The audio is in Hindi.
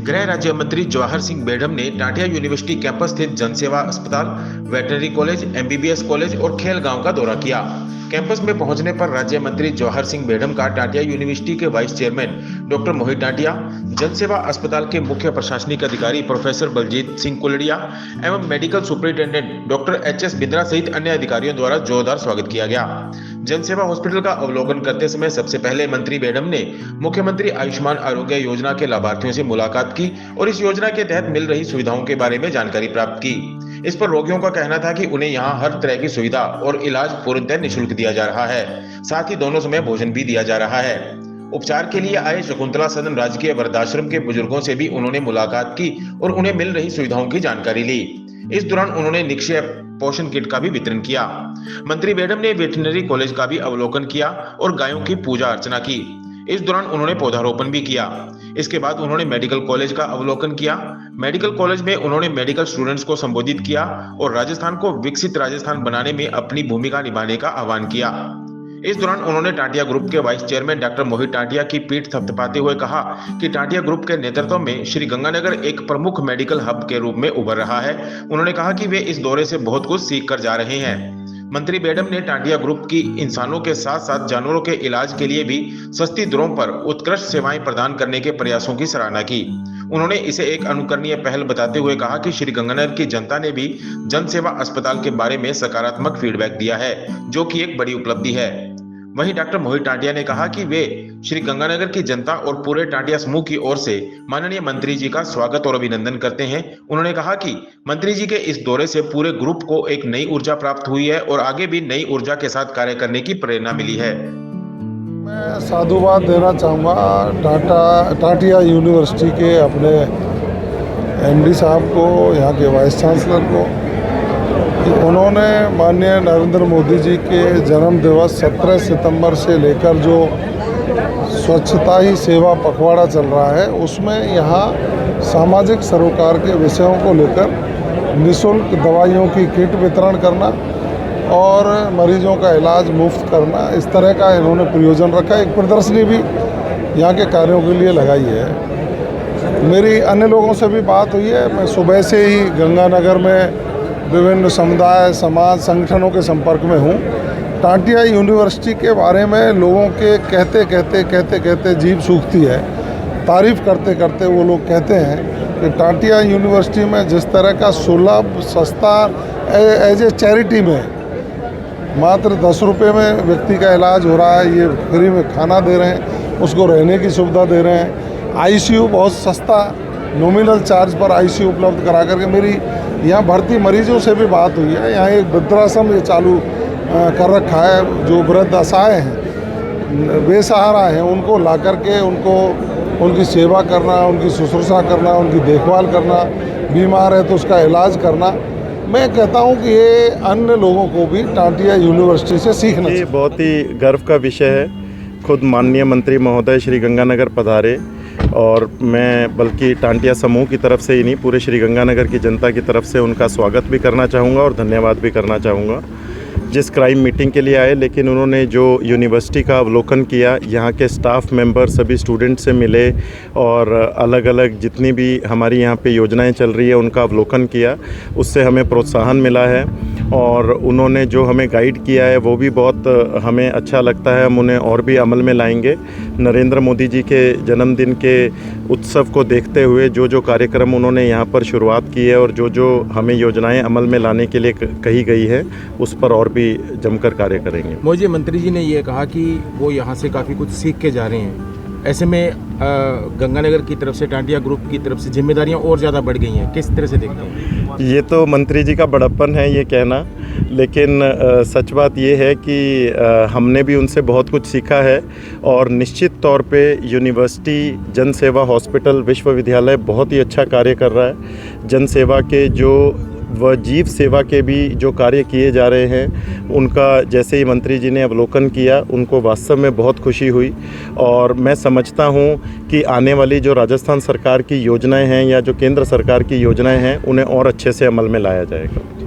गृह राज्य मंत्री जवाहर सिंह बेढ़म ने टाटिया यूनिवर्सिटी कैंपस स्थित जनसेवा अस्पताल, वेटरनरी कॉलेज, एमबीबीएस कॉलेज और खेल गांव का दौरा किया। कैंपस में पहुंचने पर राज्य मंत्री जवाहर सिंह बेढ़म का टाटिया यूनिवर्सिटी के वाइस चेयरमैन डॉक्टर मोहित टाटिया, जनसेवा अस्पताल के मुख्य प्रशासनिक अधिकारी प्रोफेसर बलजीत सिंह कुलड़िया एवं medical superintendent doctor HS. Bindra सहित अन्य अधिकारियों द्वारा जोरदार स्वागत किया गया। जनसेवा हॉस्पिटल का अवलोकन करते समय सबसे पहले मंत्री बेढ़म ने मुख्यमंत्री आयुष्मान आरोग्य योजना के लाभार्थियों से मुलाकात की और इस योजना के तहत मिल रही सुविधाओं के बारे में जानकारी प्राप्त की। इस पर रोगियों का कहना था कि उन्हें यहाँ हर तरह की सुविधा और इलाज पूर्णतः निःशुल्क दिया जा रहा है, साथ ही दोनों समय भोजन भी दिया जा रहा है। उपचार के लिए आए शकुंतला सदन राजकीय वृद्धाश्रम के बुजुर्गों से भी उन्होंने मुलाकात की और उन्हें मिल रही सुविधाओं की जानकारी ली। इस दौरान उन्होंने निक्षय पोषण किट का भी वितरण किया। मंत्री बेढ़म ने वेटरनरी कॉलेज का भी अवलोकन किया और गायों की पूजा अर्चना की। इस दौरान उन्होंने पौधारोपण भी किया। इसके बाद उन्होंने मेडिकल कॉलेज का अवलोकन किया। मेडिकल कॉलेज में उन्होंने मेडिकल स्टूडेंट्स को संबोधित किया और राजस्थान को विकसित राजस्थान बनाने में अपनी भूमिका निभाने का आह्वान किया। इस दौरान उन्होंने टाटिया ग्रुप के वाइस चेयरमैन डॉक्टर मोहित टाटिया की पीठ थपथपाते हुए कहा कि टाटिया ग्रुप के नेतृत्व में श्री गंगानगर एक प्रमुख मेडिकल हब के रूप में उभर रहा है। उन्होंने कहा कि वे इस दौरे से बहुत कुछ सीख कर जा रहे हैं। मंत्री बेढ़म ने टाटिया ग्रुप की इंसानों के साथ साथ जानवरों के इलाज के लिए भी सस्ती दरों पर उत्कृष्ट सेवाएं प्रदान करने के प्रयासों की सराहना की। उन्होंने इसे एक अनुकरणीय पहल बताते हुए कहा कि श्री गंगानगर की जनता ने भी जनसेवा अस्पताल के बारे में सकारात्मक फीडबैक दिया है, जो कि एक बड़ी उपलब्धि है। वहीं डॉक्टर मोहित टाटिया ने कहा कि वे श्री गंगानगर की जनता और पूरे टाटिया समूह की ओर से माननीय मंत्री जी का स्वागत और अभिनंदन करते हैं। उन्होंने कहा कि मंत्री जी के इस दौरे से पूरे ग्रुप को एक नई ऊर्जा प्राप्त हुई है और आगे भी नई ऊर्जा के साथ कार्य करने की प्रेरणा मिली है। मैं साधुवाद देना चाहूँगा टाटिया यूनिवर्सिटी के अपने एमडी साहब को, यहाँ के वाइस चांसलर को। उन्होंने माननीय नरेंद्र मोदी जी के जन्म दिवस 17 सितंबर से लेकर जो स्वच्छता ही सेवा पखवाड़ा चल रहा है, उसमें यहाँ सामाजिक सरोकार के विषयों को लेकर निःशुल्क दवाइयों की किट वितरण करना और मरीजों का इलाज मुफ्त करना, इस तरह का इन्होंने प्रयोजन रखा। एक प्रदर्शनी भी यहाँ के कार्यों के लिए लगाई है। मेरी अन्य लोगों से भी बात हुई है। मैं सुबह से ही गंगानगर में विभिन्न समुदाय, समाज, संगठनों के संपर्क में हूँ। टाटिया यूनिवर्सिटी के बारे में लोगों के कहते जीभ सूखती है। तारीफ़ करते करते वो लोग कहते हैं कि टाटिया यूनिवर्सिटी में जिस तरह का सुलभ, सस्ता, एज ए चैरिटी में मात्र 10 रुपये में व्यक्ति का इलाज हो रहा है, ये फ्री में खाना दे रहे हैं, उसको रहने की सुविधा दे रहे हैं। आईसीयू बहुत सस्ता, नॉमिनल चार्ज पर आईसीयू उपलब्ध करा करके मेरी यहाँ भर्ती मरीजों से भी बात हुई है। यहाँ एक वृद्धाश्रम ये चालू कर रखा है, जो वृद्ध असहाय हैं, बेसहारा हैं, उनको ला करके उनकी सेवा करना, उनकी शुश्रूषा करना, उनकी देखभाल करना, बीमार है तो उसका इलाज करना। मैं कहता हूँ कि ये अन्य लोगों को भी टाटिया यूनिवर्सिटी से सीखना चाहिए। बहुत ही गर्व का विषय है। खुद माननीय मंत्री महोदय श्री गंगानगर पधारे और मैं बल्कि टाटिया समूह की तरफ से ही नहीं, पूरे श्री गंगानगर की जनता की तरफ से उनका स्वागत भी करना चाहूँगा और धन्यवाद भी करना चाहूँगा। जिस क्राइम मीटिंग के लिए आए, लेकिन उन्होंने जो यूनिवर्सिटी का अवलोकन किया, यहाँ के स्टाफ मेंबर सभी स्टूडेंट से मिले और अलग अलग जितनी भी हमारी यहाँ पे योजनाएं चल रही है उनका अवलोकन किया, उससे हमें प्रोत्साहन मिला है। और उन्होंने जो हमें गाइड किया है वो भी बहुत हमें अच्छा लगता है। हम उन्हें और भी अमल में लाएंगे। नरेंद्र मोदी जी के जन्मदिन के उत्सव को देखते हुए जो कार्यक्रम उन्होंने यहाँ पर शुरुआत की है और जो हमें योजनाएं अमल में लाने के लिए कही गई है, उस पर और भी जमकर कार्य करेंगे। मुझे मंत्री जी ने ये कहा कि वो यहाँ से काफ़ी कुछ सीख के जा रहे हैं। ऐसे में गंगानगर की तरफ से, टाटिया ग्रुप की तरफ से जिम्मेदारियाँ और ज़्यादा बढ़ गई हैं। किस तरह से देखते हैं? ये तो मंत्री जी का बड़प्पन है ये कहना, लेकिन सच बात ये है कि हमने भी उनसे बहुत कुछ सीखा है और निश्चित तौर पे यूनिवर्सिटी जनसेवा हॉस्पिटल विश्वविद्यालय बहुत ही अच्छा कार्य कर रहा है। जनसेवा के जो व जीव सेवा के भी जो कार्य किए जा रहे हैं, उनका जैसे ही मंत्री जी ने अवलोकन किया, उनको वास्तव में बहुत खुशी हुई। और मैं समझता हूँ कि आने वाली जो राजस्थान सरकार की योजनाएं हैं या जो केंद्र सरकार की योजनाएं हैं, उन्हें और अच्छे से अमल में लाया जाएगा।